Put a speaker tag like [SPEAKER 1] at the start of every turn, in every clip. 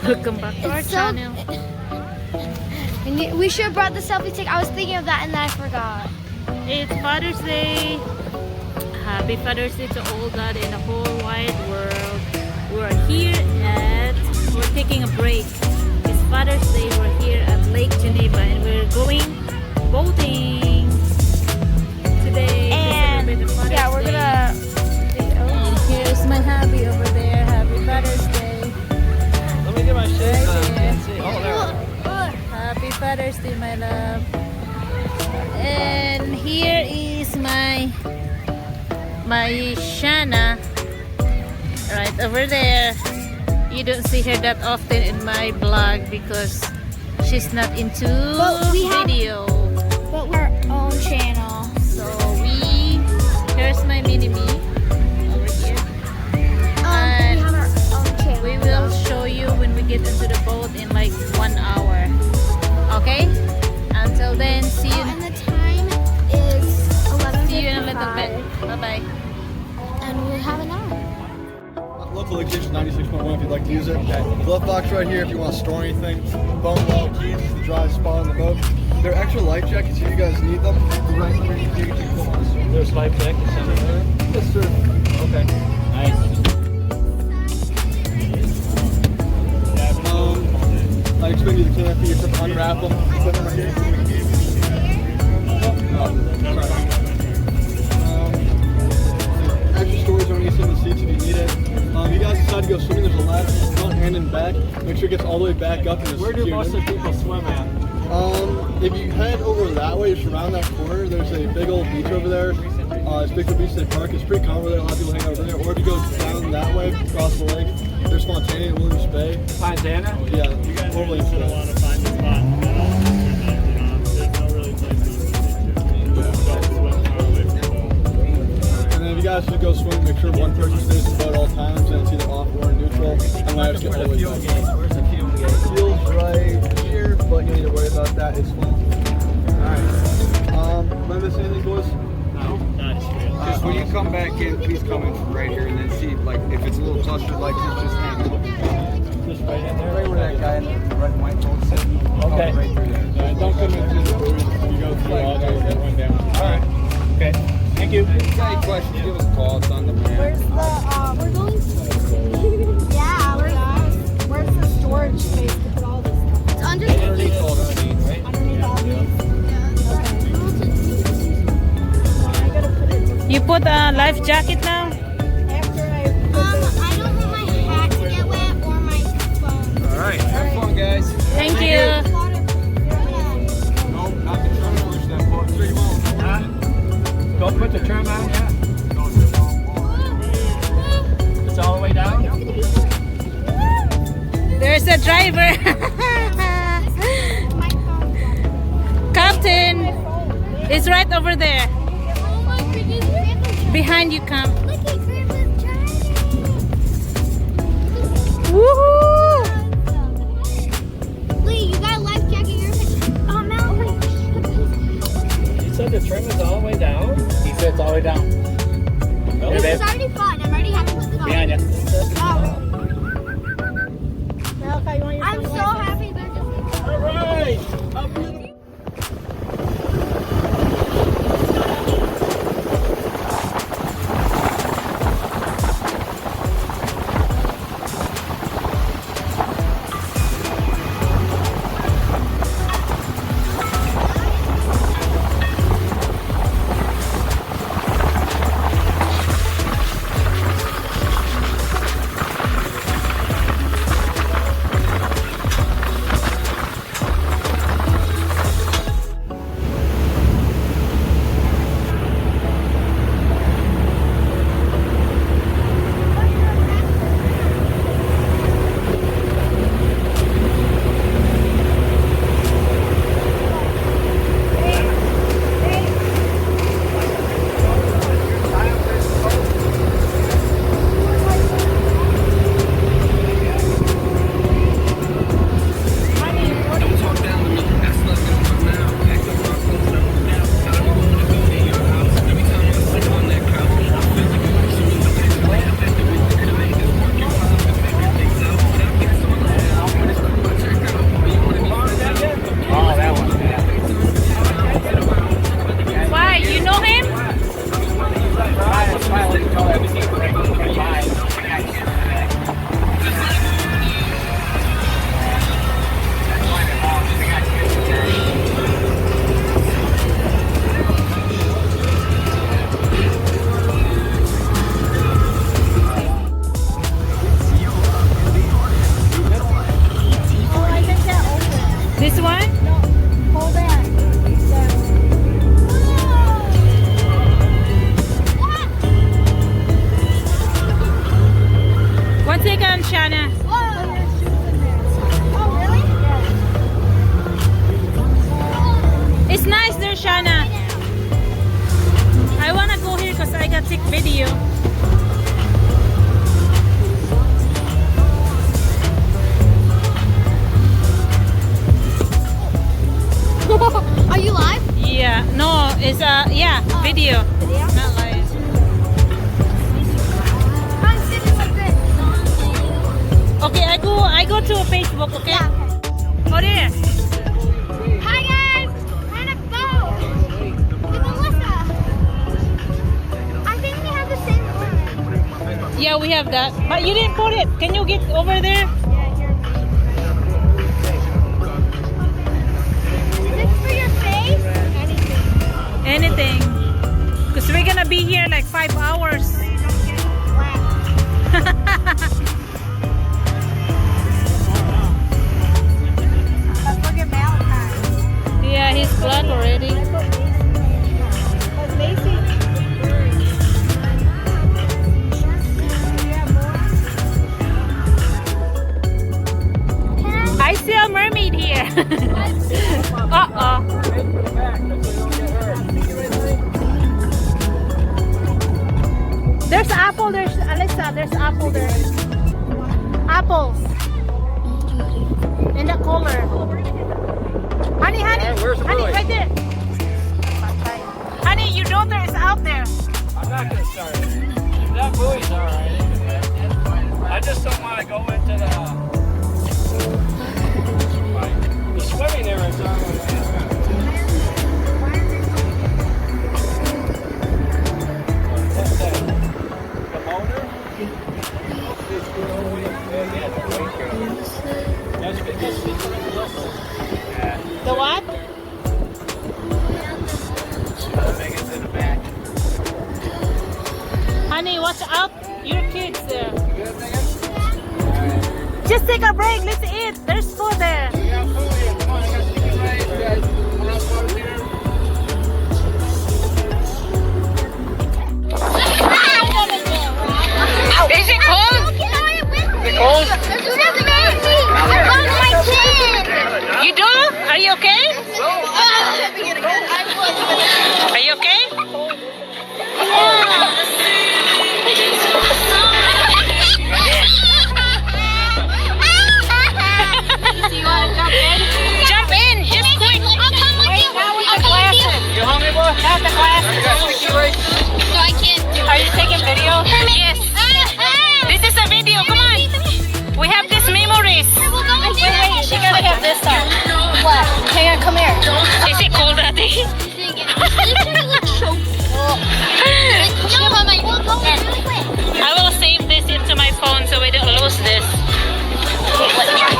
[SPEAKER 1] Welcome back to our channel.
[SPEAKER 2] We should have brought the selfie stick. I was thinking of that and then I forgot.
[SPEAKER 1] It's Father's Day. Happy Father's Day to all God in the whole wide world. We're here we're taking a break. It's Father's Day. We're here at Lake Geneva and we're going boating today.
[SPEAKER 2] And yeah, we're gonna.
[SPEAKER 1] And here's my hubby over there. Happy Father's Day.
[SPEAKER 3] Let me get my shades on.
[SPEAKER 1] Right
[SPEAKER 3] Can't see. Oh, there.
[SPEAKER 1] Happy Father's Day, my love. And here is my Shiana right over there. You don't see her that often in my vlog because she's not into video.
[SPEAKER 2] But we're our own channel.
[SPEAKER 1] So here's my mini me over here. And
[SPEAKER 2] we have our own channel.
[SPEAKER 1] we will show you when we get into the boat in like 1 hour. Okay? Until then, see you.
[SPEAKER 2] And the time is 11:55.
[SPEAKER 1] See you in a little bit. Bye-bye.
[SPEAKER 2] And we'll have an hour.
[SPEAKER 3] Local location 96.1 if you'd like to use it. Glove box right here if you want to store anything. Bone wall keys, the dry spot on the boat. There are extra life jackets if you guys need them. Right here, you can take them on. There's life jackets in there. Yes, sir. Okay. Nice. I explained you the canopy. You have to unwrap them. Put them right here. Extra storage on each of the seats if you need it. You guys decide to go swimming, there's a ladder front and in back. Make sure it gets all the way back up. And where do most of the people swim at? If you head over that way, just around that corner, there's a big old beach over there. It's Big Beach State Park. It's pretty common over there. A lot of people hang out over there. Or if you go down that way, across the lake, there's Fontana and Williams Bay. Fontana? Yeah. You guys are going to want to find the spot. There's no really place to if you guys should go swim, make sure one person stays in the boat at all times, and it's either off or neutral. And I just get all the way back. Where's the fuel gauge? The fuel's right here, but you need to worry about that. It's full. Alright. Am I missing anything, boys? No.
[SPEAKER 4] Just when you come back in, please come in from right here and then see, like, if it's a little clustered like this, just hang it.
[SPEAKER 3] Just right in there?
[SPEAKER 4] Right where that guy in the red and white boat sitting.
[SPEAKER 3] Okay.
[SPEAKER 4] Right through there.
[SPEAKER 3] Don't come into the booth. You go through all those that went down. Alright. Okay. Thank you.
[SPEAKER 4] If you got any questions, give us a call. It's on the map.
[SPEAKER 2] Where's the we're going yeah, where's the storage space to put all this stuff? It's
[SPEAKER 4] Underneath all the seats, right?
[SPEAKER 2] underneath all these. I gotta put it
[SPEAKER 1] You put a life jacket now?
[SPEAKER 2] after I don't want my hat to get wet or my phone.
[SPEAKER 4] Alright, have fun, guys.
[SPEAKER 1] Thank you.
[SPEAKER 4] No, not the trim push that part. So you won't. Huh?
[SPEAKER 3] Don't put the trim on yet. It's all the way down?
[SPEAKER 1] There's a driver. Captain is right over there.
[SPEAKER 2] Oh my goodness.
[SPEAKER 1] Behind you, come.
[SPEAKER 2] Look at Grandma's driving.
[SPEAKER 1] Woohoo!
[SPEAKER 2] Lee, you got a life jacket in your head. Oh, Mel.
[SPEAKER 3] You said the trim is all the way down? He said it's all the way down.
[SPEAKER 2] This is already fun. I'm already having fun.
[SPEAKER 3] Behind you.
[SPEAKER 2] I'm so happy they're just.
[SPEAKER 3] All right.
[SPEAKER 1] This one?
[SPEAKER 2] Hold on.
[SPEAKER 1] One second, Shiana.
[SPEAKER 2] Oh, really?
[SPEAKER 1] It's nice there, Shiana. I wanna go here because I got take video.
[SPEAKER 2] Are you live?
[SPEAKER 1] Yeah, no, it's yeah, video.
[SPEAKER 2] Video?
[SPEAKER 1] Not live.
[SPEAKER 2] I'm sitting like this.
[SPEAKER 1] Okay, I go to Facebook, okay?
[SPEAKER 2] Yeah, okay.
[SPEAKER 1] Oh, there.
[SPEAKER 2] Hi guys! We're in a boat with Alyssa. I think we have the same one.
[SPEAKER 1] Yeah, we have that. But you didn't put it. Can you get over there?
[SPEAKER 2] Yeah, here. Is this for your face?
[SPEAKER 1] Anything. Because we're gonna be here like 5 hours.
[SPEAKER 2] Let's look at Valentine's.
[SPEAKER 1] Yeah, he's black already.
[SPEAKER 2] But Macy.
[SPEAKER 1] I see a mermaid here. Uh-oh. There's apple, there's Alyssa, there's apple there. Apples. In the color. Honey,
[SPEAKER 4] where's the
[SPEAKER 1] honey,
[SPEAKER 4] boy?
[SPEAKER 1] right there. Honey, your daughter is out there.
[SPEAKER 5] I'm not gonna start. That buoy's alright. I just don't want to go into the swimming areas. The motor?
[SPEAKER 1] The what?
[SPEAKER 5] Megan's in the back.
[SPEAKER 1] Honey, watch out. Your kids there.
[SPEAKER 5] Good, Megan?
[SPEAKER 1] Just take a break. Let's eat. There's food there.
[SPEAKER 5] We got food here. Come on, I got chicken rice. We got water here.
[SPEAKER 1] Is it cold?
[SPEAKER 5] Cold?
[SPEAKER 1] You do? Are you okay? Are you okay? Jump in, just quick.
[SPEAKER 5] You hungry, boy?
[SPEAKER 1] Not the glasses.
[SPEAKER 5] You got chicken rice?
[SPEAKER 1] Are you taking video? Yes. This is a video. Come on. We have these memories. Wait, she gotta have this on.
[SPEAKER 2] What? Hang on, come here.
[SPEAKER 1] Is it cold, Daddy? I will save this into my phone so we don't lose this.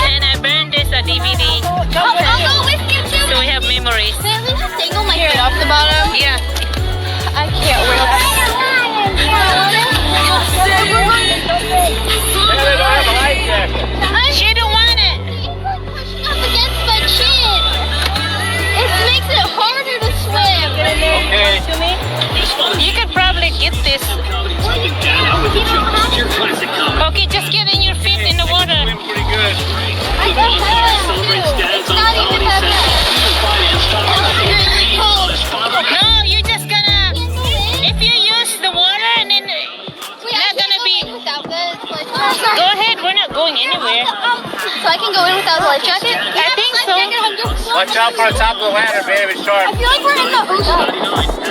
[SPEAKER 1] And I burned this a DVD.
[SPEAKER 2] I'll go with you too.
[SPEAKER 1] So we have memories.
[SPEAKER 2] Can I leave the thing on my hair off the bottom?
[SPEAKER 1] Yeah.
[SPEAKER 2] I can't wear that.
[SPEAKER 5] Yeah, they don't have a life jacket.
[SPEAKER 1] She don't want it.
[SPEAKER 2] Up against my chin. It makes it harder to swim.
[SPEAKER 5] Okay.
[SPEAKER 1] To me? You could probably get this. Okay, just get in your feet in the water.
[SPEAKER 5] Swim pretty good.
[SPEAKER 2] I don't have to. It's not even that bad. It's cold.
[SPEAKER 1] No, you're just gonna. If you use the water and then not gonna be. Go ahead, we're not going anywhere.
[SPEAKER 2] So I can go in without a life jacket?
[SPEAKER 1] I think so.
[SPEAKER 5] Watch out for the top of the ladder, baby. It's short.
[SPEAKER 2] I feel like we're in the ocean.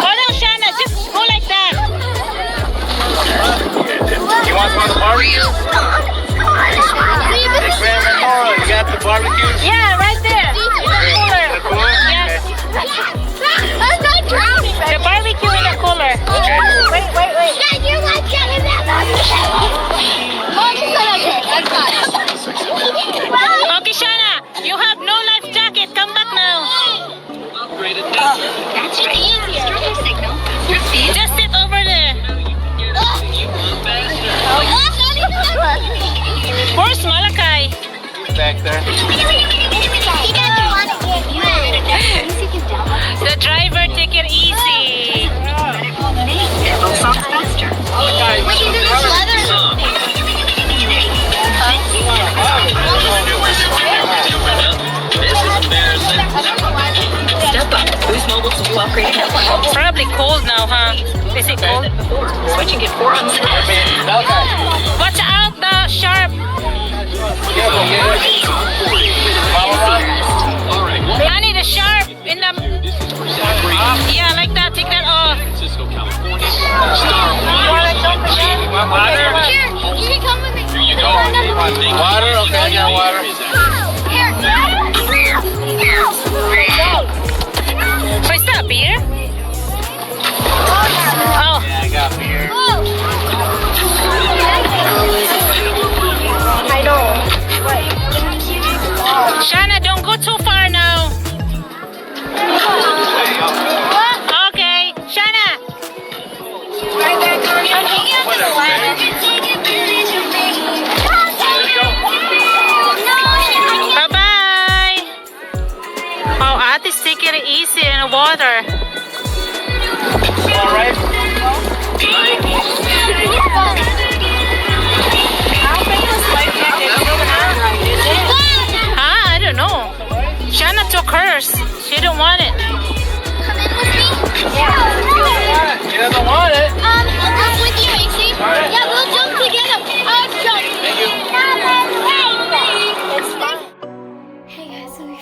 [SPEAKER 1] Oh no, Shiana, just go like that.
[SPEAKER 5] You want some of the barbecue?
[SPEAKER 2] See, this is
[SPEAKER 5] Grab it, Laura. You got the barbecue?
[SPEAKER 1] Yeah, right there.
[SPEAKER 5] The cooler?
[SPEAKER 1] Yes.
[SPEAKER 2] I'm not drowning.
[SPEAKER 1] The barbecue in the cooler.
[SPEAKER 2] Wait. Yeah, you like getting that Mommy said okay. That's fine.
[SPEAKER 1] Okay, Shiana, you have no life jacket. Come back now.
[SPEAKER 2] That's easier.
[SPEAKER 1] Just sit over there. Where's Malaka?
[SPEAKER 5] back there.
[SPEAKER 2] He doesn't want to get mad.
[SPEAKER 1] The driver, take it easy.
[SPEAKER 2] Wait, is it this leather?
[SPEAKER 6] Step up. Boost Mobile to upgrade network.
[SPEAKER 1] Probably cold now, huh? Is it cold?
[SPEAKER 6] Switching at 4 on 6.
[SPEAKER 1] Watch out, the sharp. Honey, the sharp in the. Yeah, like that. Take that off.
[SPEAKER 2] Here, you can come with me. Here you go.
[SPEAKER 5] Water? Okay, I got water.
[SPEAKER 2] Here.
[SPEAKER 1] So is that beer? Oh.
[SPEAKER 5] Yeah, I got beer.
[SPEAKER 2] I know.
[SPEAKER 1] Shiana, don't go too far now. Okay, Shiana. Bye-bye. Oh, Ati's taking it easy in the water.
[SPEAKER 5] All right.
[SPEAKER 1] Huh? I don't know. Shiana took hers. She didn't want it.
[SPEAKER 2] Come in with me.
[SPEAKER 5] He doesn't want it.
[SPEAKER 2] I'm with you, AC. Yeah, we'll jump together. I'll jump. Hey guys, so we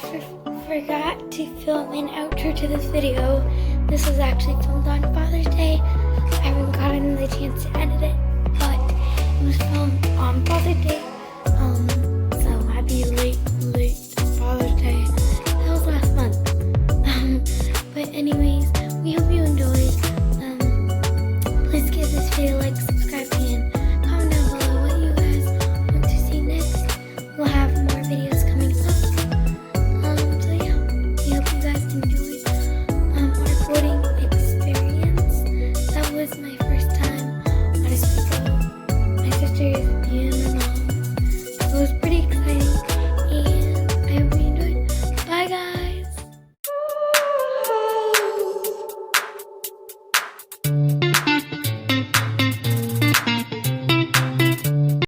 [SPEAKER 2] forgot to film an outro to this video. This was actually filmed on Father's Day. I haven't gotten the chance to edit it, but it was filmed on Father's Day.